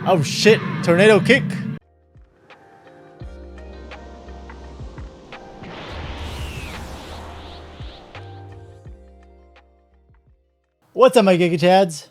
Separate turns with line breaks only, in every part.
Oh shit, tornado kick. What's up, my Giga Chads?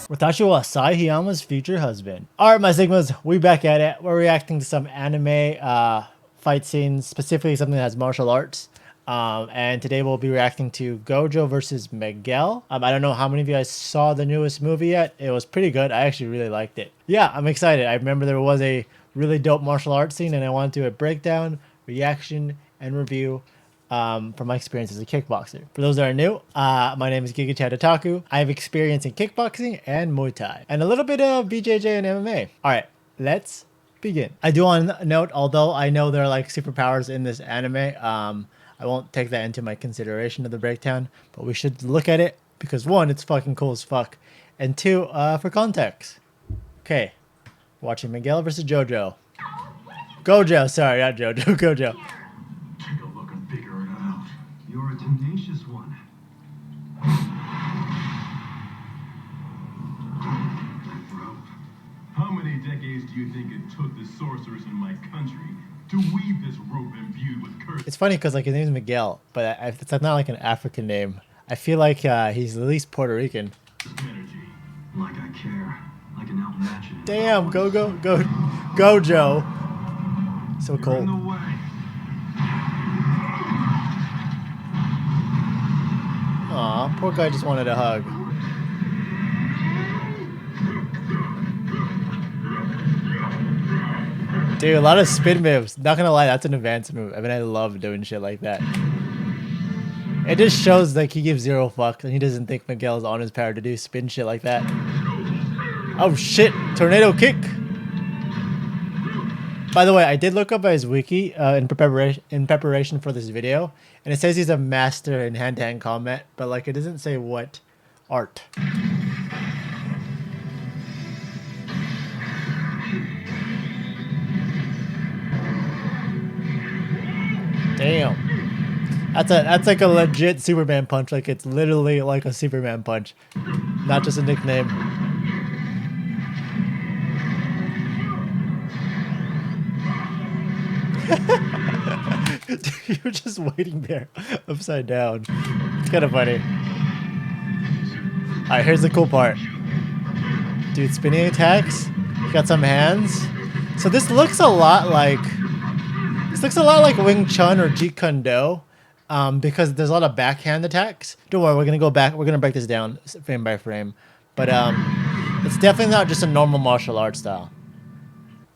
Watashi wa Asahiyama's future husband. Alright, my Sigmas, we back at it. We're reacting to some anime fight scenes, specifically something that has martial arts. And today we'll be reacting to Gojo versus Miguel. I don't know how many of you guys saw the newest movie yet. It was pretty good. I actually really liked it. Yeah, I'm excited. I remember there was a really dope martial arts scene, and I wanted to do a breakdown, reaction, and review from my experience as a kickboxer. For those that are new, my name is Giga Chad Otaku. I have experience in kickboxing and Muay Thai, and a little bit of BJJ and MMA. All right, let's begin. I do want to note, although I know there are like superpowers in this anime, I won't take that into my consideration of the breakdown, but we should look at it because one, it's fucking cool as fuck, and two, for context. Okay, watching Miguel versus Gojo. Gojo, sorry, not Jojo, Gojo.
Take a look and figure it out. You're a tenacious one. How many decades do you think it took the sorcerers in my country to weave this rope imbued with curse?
It's funny because like his name is Miguel, but it's not like an African name. I feel like he's at least Puerto Rican.
Energy. Like I care. I can outmatch it.
Damn, Gojo. So
You're in
cold.
the way.
Aw, poor guy just wanted a hug. Dude, a lot of spin moves. Not gonna lie, that's an advanced move. I mean, I love doing shit like that. It just shows like he gives zero fucks and he doesn't think Miguel is on his power to do spin shit like that. Oh shit, tornado kick. By the way, I did look up his wiki in preparation for this video, and it says he's a master in hand-to-hand combat, but like it doesn't say what art. Damn. That's like a legit Superman punch. Like it's literally like a Superman punch, not just a nickname. You're just waiting there, upside down. It's kind of funny. All right, here's the cool part. Dude, spinning attacks. Got some hands. So this looks a lot like Wing Chun or Jeet Kune Do, because there's a lot of backhand attacks. Don't worry, we're gonna go back. We're gonna break this down frame by frame, but it's definitely not just a normal martial arts style.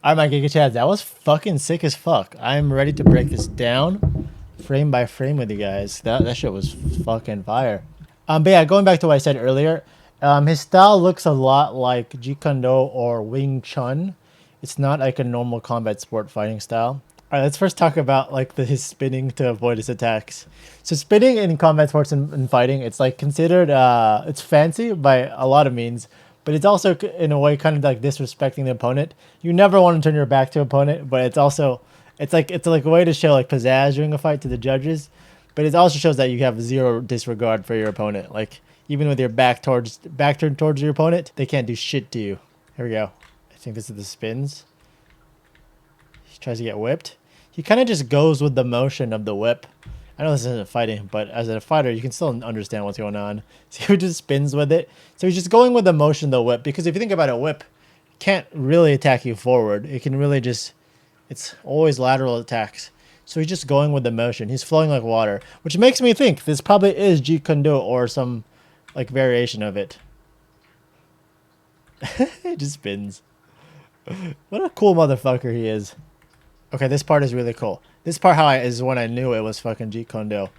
All right, my Giga Chads, that was fucking sick as fuck. I'm ready to break this down frame by frame with you guys. That shit was fucking fire. But yeah, going back to what I said earlier, his style looks a lot like Jeet Kune Do or Wing Chun. It's not like a normal combat sport fighting style. All right, let's first talk about like his spinning to avoid his attacks. So spinning in combat sports and fighting, it's like considered, it's fancy by a lot of means, but it's also in a way kind of like disrespecting the opponent. You never want to turn your back to an opponent, but it's also, it's like a way to show like pizzazz during a fight to the judges, but it also shows that you have zero disregard for your opponent. Like even with your back turned towards your opponent, they can't do shit to you. Here we go. I think this is the spins. He tries to get whipped. He kind of just goes with the motion of the whip. I know this isn't fighting, but as a fighter, you can still understand what's going on. So he just spins with it. So he's just going with the motion of the whip, because if you think about a whip, it can't really attack you forward. It can really just, it's always lateral attacks. So he's just going with the motion. He's flowing like water, which makes me think this probably is Jeet Kune Do or some like variation of it. He just spins. What a cool motherfucker he is. Okay, this part is really cool. This part is when I knew it was fucking Jeet Kune Do.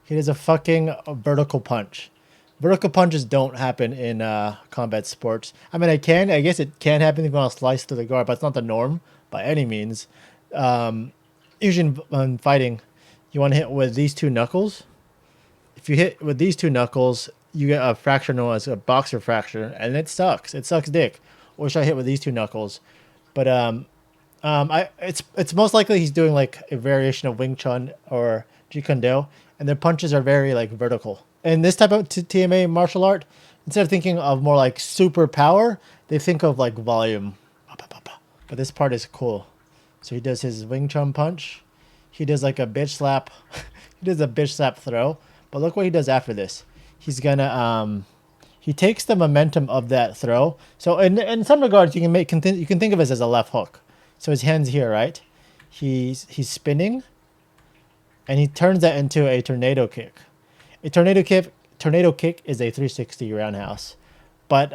He does a fucking vertical punch. Vertical punches don't happen in combat sports. I mean, I guess it can happen if you want to slice through the guard, but it's not the norm by any means. Usually in fighting, you want to hit with these two knuckles. If you hit with these two knuckles, you get a fracture known as a boxer fracture, and it sucks. It sucks dick. Or should I hit with these two knuckles? But it's most likely he's doing like a variation of Wing Chun or Jeet Kune Do, and their punches are very like vertical. In this type of TMA martial art, Instead of thinking of more like super power, they think of like volume. But this part is cool. So he does his Wing Chun punch. He does like a bitch slap. He does a bitch slap throw. But look what he does after this. He's gonna he takes the momentum of that throw. So in some regards, you can think of it as a left hook. So his hand's here, right? He's spinning, and he turns that into a tornado kick. A tornado kick is a 360 roundhouse. But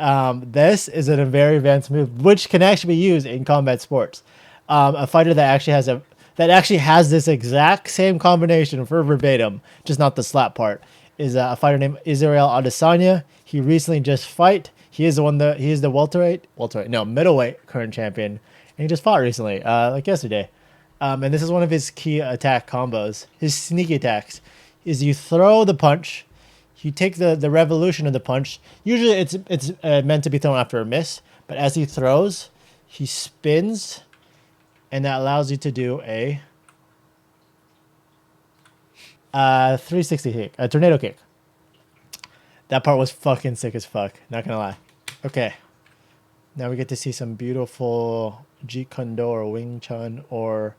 this is a very advanced move, which can actually be used in combat sports. A fighter that actually has this exact same combination for verbatim, just not the slap part, is a fighter named Israel Adesanya. He recently just fight. He is the middleweight current champion, and he just fought recently, like yesterday. And this is one of his key attack combos. His sneaky attacks is you throw the punch, you take the revolution of the punch. Usually it's meant to be thrown after a miss, but as he throws, he spins, and that allows you to do a 360 kick, a tornado kick. That part was fucking sick as fuck. Not gonna lie. Okay, now we get to see some beautiful Jeet Kune Do or Wing Chun. Or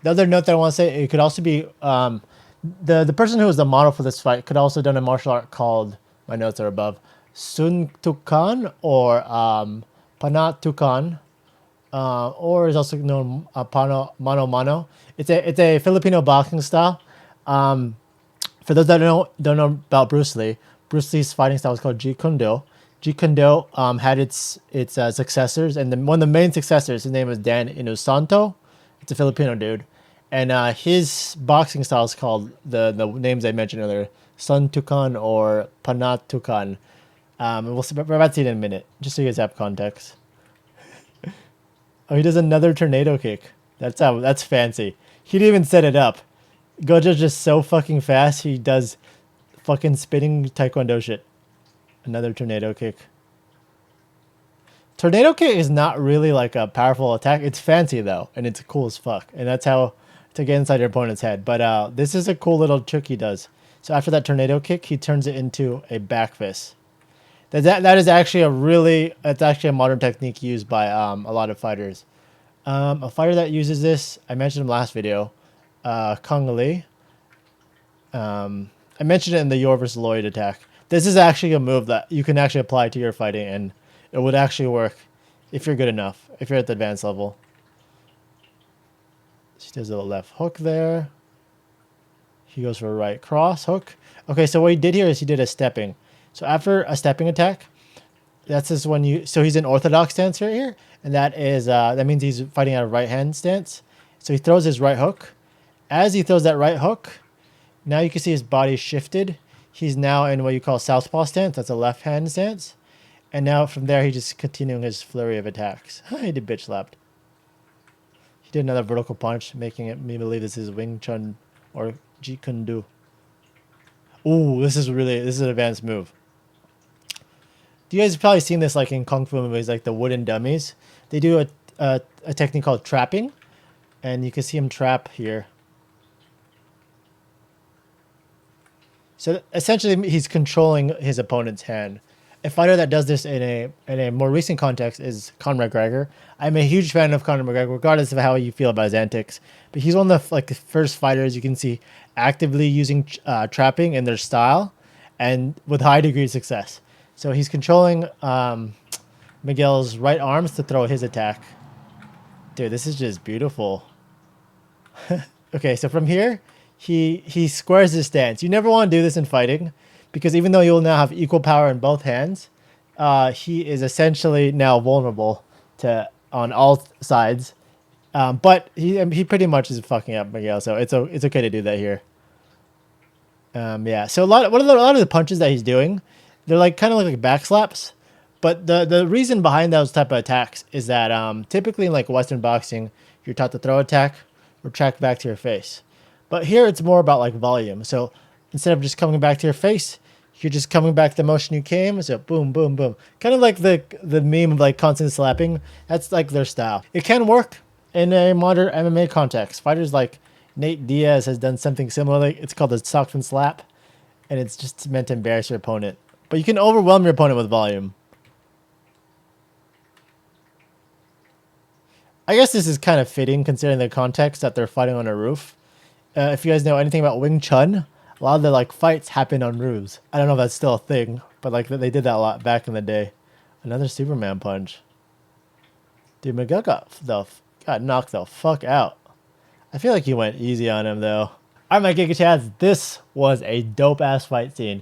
the other note that I want to say, it could also be the person who was the model for this fight could also have done a martial art called, my notes are above, Sun Tukan or Panat Tukan, or is also known Mano Mano. It's a Filipino boxing style. For those that don't know about Bruce Lee's fighting style was called Jeet Kune Do. Jeet Kune Do had its successors, and one of the main successors, his name was Dan Inosanto. It's a Filipino dude, and his boxing style is called the names I mentioned earlier, Sun Tukan or Panat Tukan. We're about to see it in a minute, just so you guys have context. Oh, he does another tornado kick. That's fancy. He didn't even set it up. Gojo's just so fucking fast. He does fucking spinning taekwondo shit. Another tornado kick. Tornado kick is not really like a powerful attack. It's fancy though, and it's cool as fuck. And that's how to get inside your opponent's head. But this is a cool little trick he does. So after that tornado kick, he turns it into a back fist. That is actually it's actually a modern technique used by a lot of fighters. A fighter that uses this, I mentioned him last video, Kung Lee. I mentioned it in the Yor vs. Lloyd attack. This is actually a move that you can actually apply to your fighting, and it would actually work if you're good enough, if you're at the advanced level. She does a left hook there. He goes for a right cross hook. Okay, so what he did here is he did a stepping. So after a stepping attack, that's just when he's in orthodox stance right here, and that means he's fighting out of right hand stance. So he throws his right hook. As he throws that right hook, now you can see his body shifted. He's now in what you call southpaw stance. That's a left hand stance. And now from there, he's just continuing his flurry of attacks. He did bitch slapped. He did another vertical punch, making me believe this is Wing Chun or Jeet Kune Do. Ooh, this is an advanced move. You guys have probably seen this like in kung fu movies, like the wooden dummies. They do a technique called trapping, and you can see him trap here. So essentially, he's controlling his opponent's hand. A fighter that does this in a more recent context is Conor McGregor. I'm a huge fan of Conor McGregor, regardless of how you feel about his antics. But he's one of the first fighters you can see actively using trapping in their style, and with high degree of success. So he's controlling Miguel's right arms to throw his attack. Dude, this is just beautiful. Okay, so from here, he squares his stance. You never want to do this in fighting, because even though you'll now have equal power in both hands, he is essentially now vulnerable on all sides. But he pretty much is fucking up Miguel, so it's okay to do that here. Yeah. So a lot of the punches that he's doing, they're like kind of like back slaps. But the reason behind those type of attacks is that typically in like Western boxing, you're taught to throw attack or track back to your face. But here it's more about like volume. So instead of just coming back to your face, you're just coming back the motion you came. So boom, boom, boom. Kind of like the meme of like constant slapping. That's like their style. It can work in a modern MMA context. Fighters like Nate Diaz has done something similar. It's called the sock and slap, and it's just meant to embarrass your opponent. But you can overwhelm your opponent with volume. I guess this is kind of fitting considering the context that they're fighting on a roof. If you guys know anything about Wing Chun, a lot of the like fights happen on roofs. I don't know if that's still a thing, but like they did that a lot back in the day. Another Superman punch. Dude, Miguel got knocked the fuck out. I feel like he went easy on him though. Alright, my Giga Chads, this was a dope ass fight scene.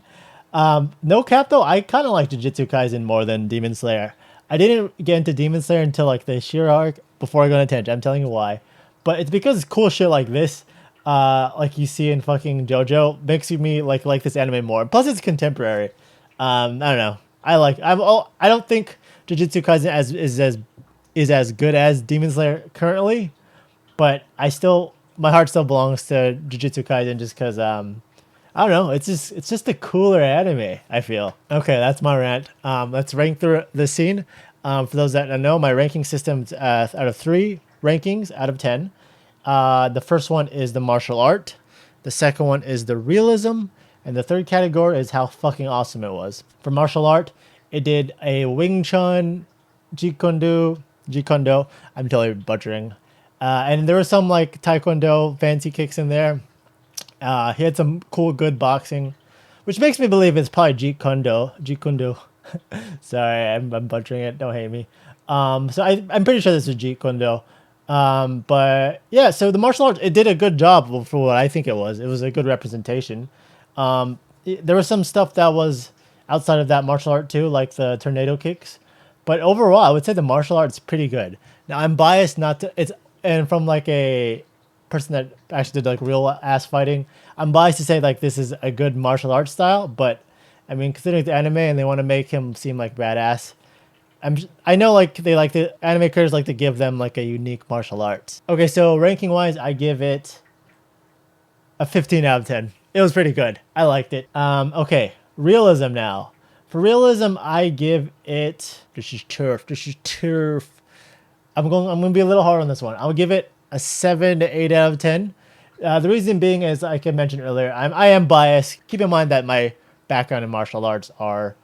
No cap though, I kind of like Jujutsu Kaisen more than Demon Slayer. I didn't get into Demon Slayer until like the Shira arc before I go on a tangent. I'm telling you why. But it's because cool shit like this, like you see in fucking Gojo, makes me like this anime more. Plus, it's contemporary. I don't know. I don't think Jujutsu Kaisen is as good as Demon Slayer currently, but my heart still belongs to Jujutsu Kaisen just because I don't know. It's just a cooler anime, I feel. Okay, that's my rant. Let's rank through the scene. For those that don't know, my ranking system's out of 3 rankings out of 10. The first one is the martial art. The second one is the realism. And the third category is how fucking awesome it was. For martial art, it did a Wing Chun, Jeet Kune Do. I'm totally butchering. And there was some like Taekwondo fancy kicks in there. He had some cool, good boxing, which makes me believe it's probably Jeet Kune Do. Sorry, I'm butchering it. Don't hate me. So I'm pretty sure this is Jeet Kune Do. But yeah, so the martial arts, it did a good job for what I think it was. It was a good representation. There was some stuff that was outside of that martial art too, like the tornado kicks. But overall, I would say the martial art's pretty good. Now, I'm biased and from like a person that actually did like real ass fighting, I'm biased to say like this is a good martial arts style, but I mean, considering the anime and they want to make him seem like badass, I know like the anime creators like to give them like a unique martial arts. Okay, so ranking wise, I give it a 15 out of 10. It was pretty good. I liked it. Okay, realism now. For realism, I give it. This is turf. I'm gonna be a little hard on this one. I'll give it a 7 to 8 out of 10. The reason being is, like I mentioned earlier, I am biased. Keep in mind that my background in martial arts are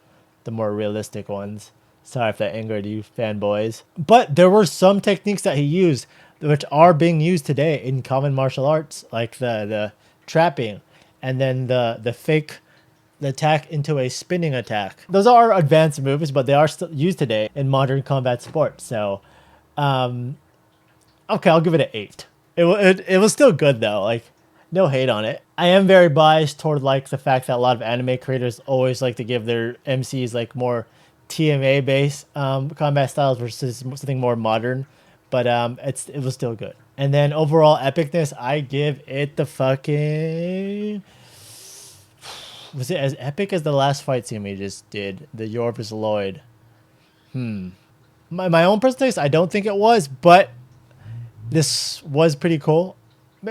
the more realistic ones. Sorry if that angered you fanboys. But there were some techniques that he used which are being used today in common martial arts, like the trapping and then the fake the attack into a spinning attack. Those are advanced moves, but they are still used today in modern combat sports. So, okay, I'll give it an 8. It was still good though. Like, no hate on it. I am very biased toward like the fact that a lot of anime creators always like to give their MCs like more TMA based combat styles versus something more modern. But it was still good. And then overall epicness, I give it the fucking. Was it as epic as the last fight scene we just did? The Yor vs. Lloyd. My own personal taste, I don't think it was, but this was pretty cool.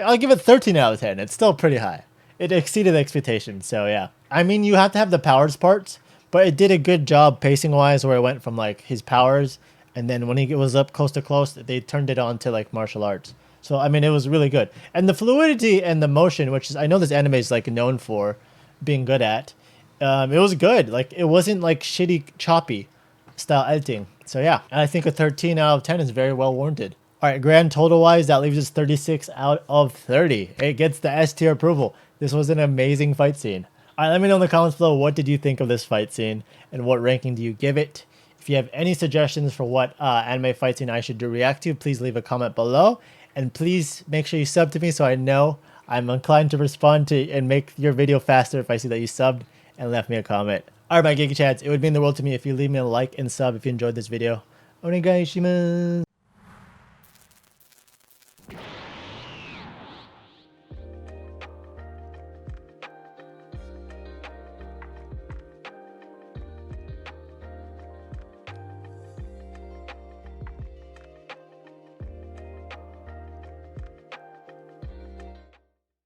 I'll give it 13 out of 10. It's still pretty high. It exceeded expectations, so yeah. I mean, you have to have the powers parts, but it did a good job pacing-wise where it went from, like, his powers, and then when he was up close to close, they turned it on to, like, martial arts. So, I mean, it was really good. And the fluidity and the motion, which is, I know this anime is, like, known for being good at, it was good. Like, it wasn't, like, shitty, choppy style editing. So, yeah. And I think a 13 out of 10 is very well warranted. All right, grand total wise, that leaves us 36 out of 30. It gets the S tier approval. This was an amazing fight scene. All right, let me know in the comments below, what did you think of this fight scene and what ranking do you give it? If you have any suggestions for what anime fight scene I should react to, please leave a comment below. And please make sure you sub to me so I know I'm inclined to respond to and make your video faster if I see that you subbed and left me a comment. All right, my Giga Chads, it would mean the world to me if you leave me a like and sub if you enjoyed this video. Onegaishimasu.